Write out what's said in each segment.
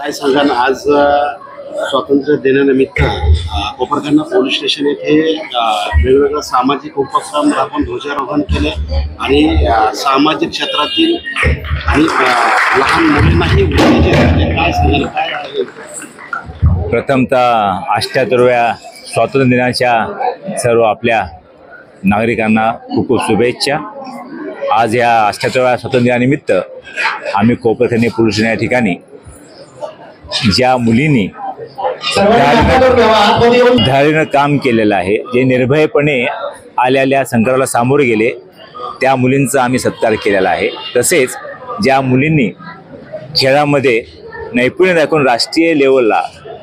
काय सांगा ना, आज स्वातंत्र्य दिनानिमित्त कोपरखंड पोलीस स्टेशन येथे वेगवेगळ्या सामाजिक उपक्रम राबवून ध्वजारोहण केले आणि सामाजिक क्षेत्रातील आणि लहान मुलींनाही उत्तेजित केले. काय सांगाल, काय आहे? प्रथमतः 78व्या स्वातंत्र्य दिनाच्या सर्व आपल्या नागरिकांना खूप खूप शुभेच्छा. आज या 78व्या स्वातंत्र्य दिनानिमित्त आम्ही कोपरखंड पोलीस स्टेशन या ठिकाणी ज्या मुलींनी धाडीनं काम केलेलं आहे, जे निर्भयपणे आलेल्या संकटाला सामोरे गेले, त्या मुलींचा आम्ही सत्कार केलेला आहे. तसेच ज्या मुलींनी खेळामध्ये नैपुण्य दाखवून राष्ट्रीय लेवलला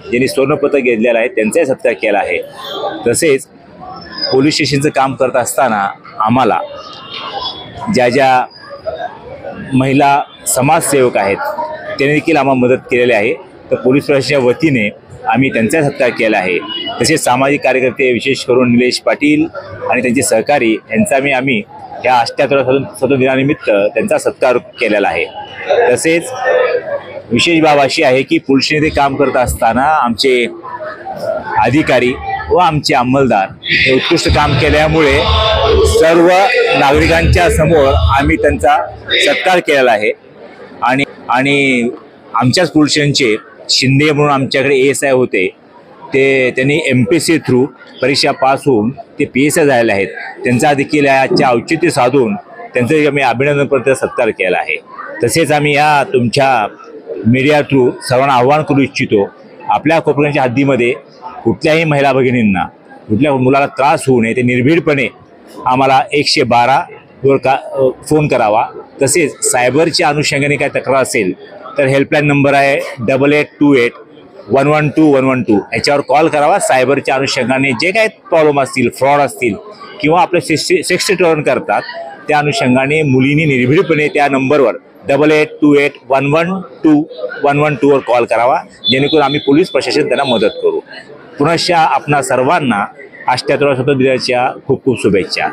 ज्यांनी सुवर्णपदक घेतलेलं आहे त्यांचाही सत्कार केला आहे. तसेच पोलीस स्टेशनचं काम करत असताना आम्हाला ज्या महिला समाजसेवक आहेत त्यांनी देखील आम्हाला मदत केलेली आहे. तर पोलीस प्रशासनाच्या वतीने आम्ही त्यांचा सत्कार केला आहे. तसेच सामाजिक कार्यकर्ते विशेष करून निलेश पाटील आणि त्यांचे सहकारी यांचा आम्ही या 78व्या स्वातंत्र्य दिनानिमित्त त्यांचा सत्कार केलेला आहे. तसेच विशेष बाब अशी आहे की पोलिसांमध्ये काम करत असताना आमचे अधिकारी व आमचे अंमलदार हे उत्कृष्ट काम केल्यामुळे सर्व नागरिकांच्या समोर आम्ही त्यांचा सत्कार केलेला आहे. आणि आमच्याच पोलीस स्टेशनचे शिंदे म्हणून आमच्याकडे ASI होते, त्यांनी MPSC थ्रू परीक्षा पास होऊन ते PSI झालेले आहेत. त्यांचा देखील याच्या औचित्य साधून त्यांचं आम्ही अभिनंदनपत्र सत्कार केला आहे. तसेच आम्ही या तुमच्या मीडिया थ्रू सर्वांना आव्हान करू इच्छितो, आपल्या कोपरखंडच्या हद्दीमध्ये कुठल्याही महिला भगिनींना कुठल्या मुलाला त्रास होऊ नये ते निर्भीडपणे आम्हाला 112 वर फोन करावा. तसेच सायबरच्या अनुषंगाने काय तक्रार असेल तर हेल्पलाईन नंबर आहे 8828112112 याच्यावर कॉल करावा. सायबरच्या अनुषंगाने जे काही प्रॉब्लेम असतील, फ्रॉड असतील किंवा आपले सेक्स टर्न करतात त्या अनुषंगाने मुलींनी निर्भीडपणे त्या नंबरवर 8828112112 वर कॉल करावा, जेणेकरून आम्ही पोलीस प्रशासन त्यांना मदत करू. पुनश्च आपणा सर्वांना 78व्या स्वातंत्र्य दिनाच्या खूप खूप शुभेच्छा.